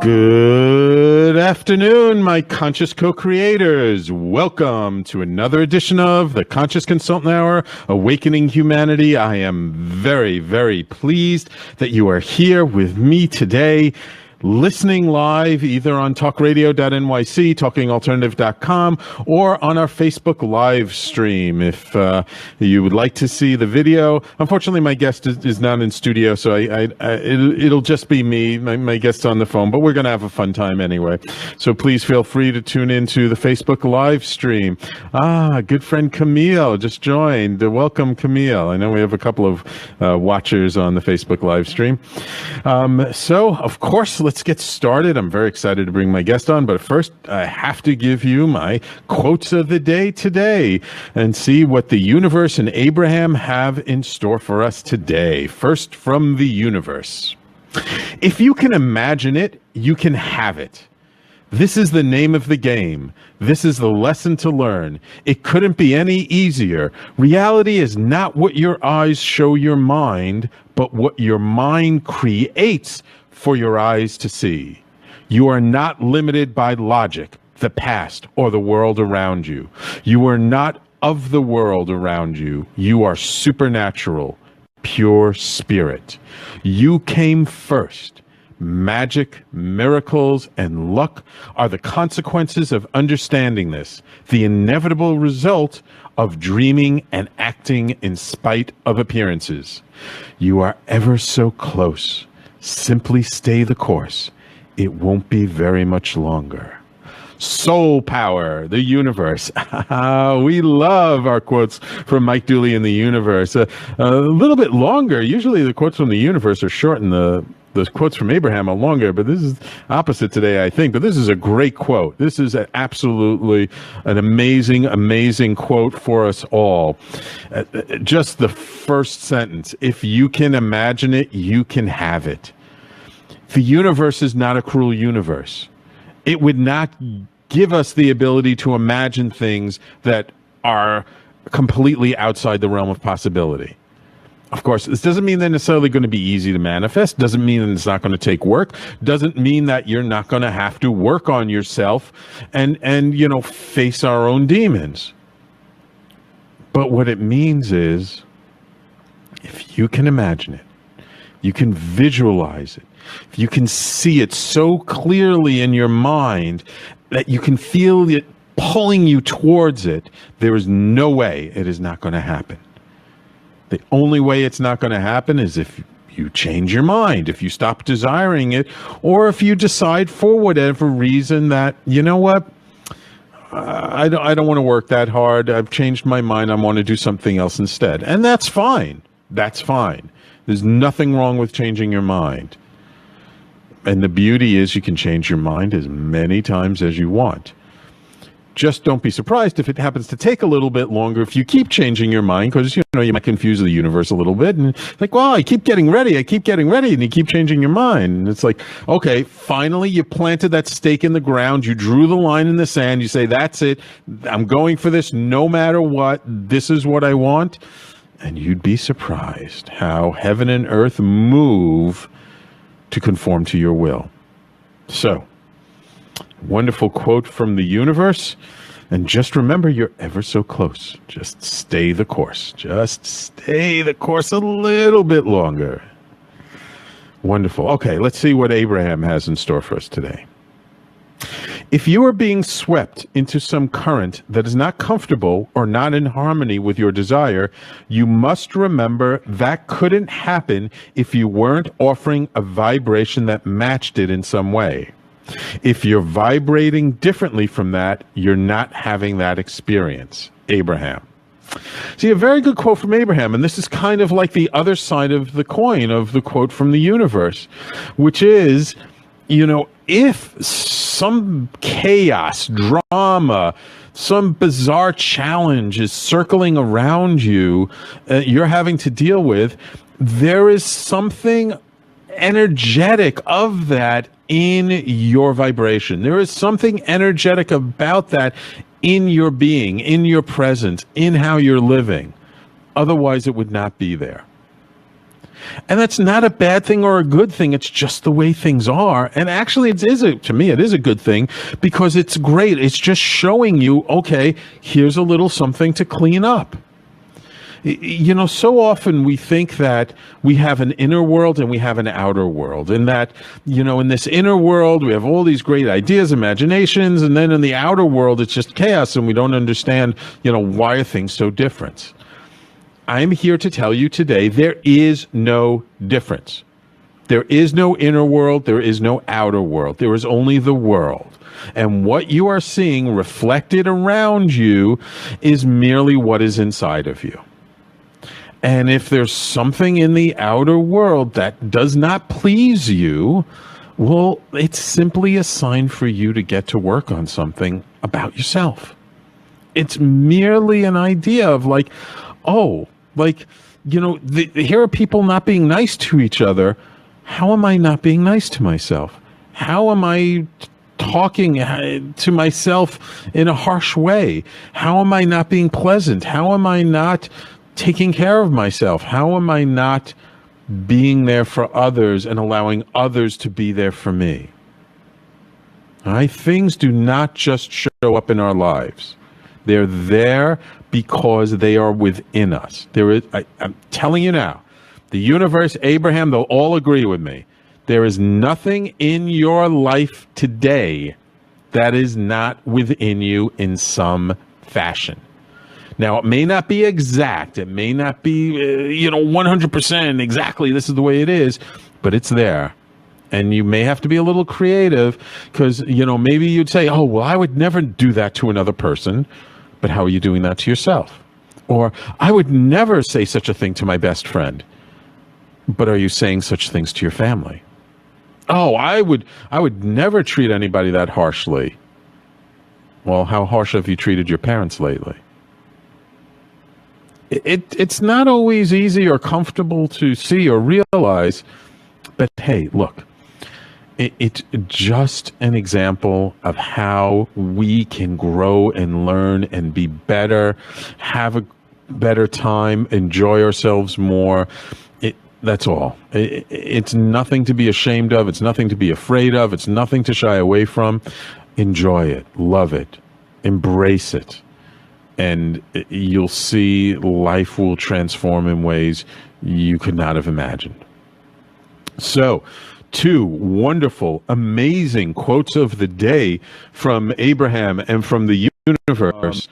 Good afternoon, my conscious co-creators. Welcome to another edition of the Conscious Consultant Hour, Awakening Humanity. I am very, very pleased that you are here with me today, listening live either on talkradio.nyc, talkingalternative.com, or on our Facebook live stream. If you would like to see the video, unfortunately my guest is not in studio, so it'll just be me, my guest's on the phone, but we're going to have a fun time anyway. So please feel free to tune into the Facebook live stream. Good friend Camille just joined. Welcome, Camille. I know we have a couple of watchers on the Facebook live stream. So, of course, let's get started. I'm very excited to bring my guest on, but first I have to give you my quotes of the day today and see what the universe and Abraham have in store for us today. First, from the universe. If you can imagine it, you can have it. This is the name of the game. This is the lesson to learn. It couldn't be any easier. Reality is not what your eyes show your mind, but what your mind creates for your eyes to see. You are not limited by logic, the past, or the world around you. You are not of the world around you. You are supernatural, pure spirit. You came first. Magic, miracles, and luck are the consequences of understanding this, the inevitable result of dreaming and acting in spite of appearances. You are ever so close. Simply stay the course. It won't be very much longer. Soul power, the universe. We love our quotes from Mike Dooley in the universe. A little bit longer. Usually the quotes from the universe are short and the quotes from Abraham are longer, but this is opposite today, I think. But this is a great quote. This is absolutely an amazing, amazing quote for us all. Just the first sentence. If you can imagine it, you can have it. The universe is not a cruel universe. It would not give us the ability to imagine things that are completely outside the realm of possibility. Of course, this doesn't mean they're necessarily going to be easy to manifest. Doesn't mean that it's not going to take work. Doesn't mean that you're not going to have to work on yourself and face our own demons. But what it means is, if you can imagine it, you can visualize it, if you can see it so clearly in your mind that you can feel it pulling you towards it, there is no way it is not going to happen. The only way it's not going to happen is if you change your mind, if you stop desiring it, or if you decide for whatever reason that, you know what, I don't want to work that hard. I've changed my mind. I want to do something else instead. And that's fine. That's fine. There's nothing wrong with changing your mind. And the beauty is you can change your mind as many times as you want. Just don't be surprised if it happens to take a little bit longer if you keep changing your mind, because you might confuse the universe a little bit and like, well, I keep getting ready, and you keep changing your mind. And it's like, okay, finally you planted that stake in the ground, you drew the line in the sand, you say, that's it, I'm going for this no matter what, this is what I want. And you'd be surprised how heaven and earth move to conform to your will. So, wonderful quote from the universe. And just remember, you're ever so close. Just stay the course. Just stay the course a little bit longer. Wonderful. Okay, let's see what Abraham has in store for us today. If you are being swept into some current that is not comfortable or not in harmony with your desire, you must remember that couldn't happen if you weren't offering a vibration that matched it in some way. If you're vibrating differently from that, you're not having that experience. Abraham. See, a very good quote from Abraham, and this is kind of like the other side of the coin of the quote from the universe, which is, if some chaos, drama, some bizarre challenge is circling around you, you're having to deal with, there is something energetic of that in your vibration. There is something energetic about that in your being, in your presence, in how you're living. Otherwise, it would not be there. And that's not a bad thing or a good thing. It's just the way things are. And actually, to me, it is a good thing because it's great. It's just showing you, okay, here's a little something to clean up. You know, so often we think that we have an inner world and we have an outer world, and that, you know, in this inner world, we have all these great ideas, imaginations, and then in the outer world, it's just chaos and we don't understand, you know, why are things so different? I'm here to tell you today, there is no difference. There is no inner world. There is no outer world. There is only the world. And what you are seeing reflected around you is merely what is inside of you. And if there's something in the outer world that does not please you, well, it's simply a sign for you to get to work on something about yourself. It's merely an idea of like, oh, like, you know, here are people not being nice to each other. How am I not being nice to myself? How am I talking to myself in a harsh way? How am I not being pleasant? How am I not taking care of myself? How am I not being there for others and allowing others to be there for me? All right? Things do not just show up in our lives. They're there because they are within us. I'm telling you now, the universe, Abraham, they'll all agree with me. There is nothing in your life today that is not within you in some fashion. Now, it may not be exact. It may not be, 100% exactly this is the way it is, but it's there. And you may have to be a little creative because, you know, maybe you'd say, oh, well, I would never do that to another person. But how are you doing that to yourself? Or I would never say such a thing to my best friend. But are you saying such things to your family? Oh, I would never treat anybody that harshly. Well, how harsh have you treated your parents lately? It's not always easy or comfortable to see or realize, but hey, look, it's just an example of how we can grow and learn and be better, have a better time, enjoy ourselves more. That's all. It's nothing to be ashamed of. It's nothing to be afraid of. It's nothing to shy away from. Enjoy it. Love it. Embrace it. And you'll see life will transform in ways you could not have imagined. So, 2 wonderful, amazing quotes of the day from Abraham and from the universe.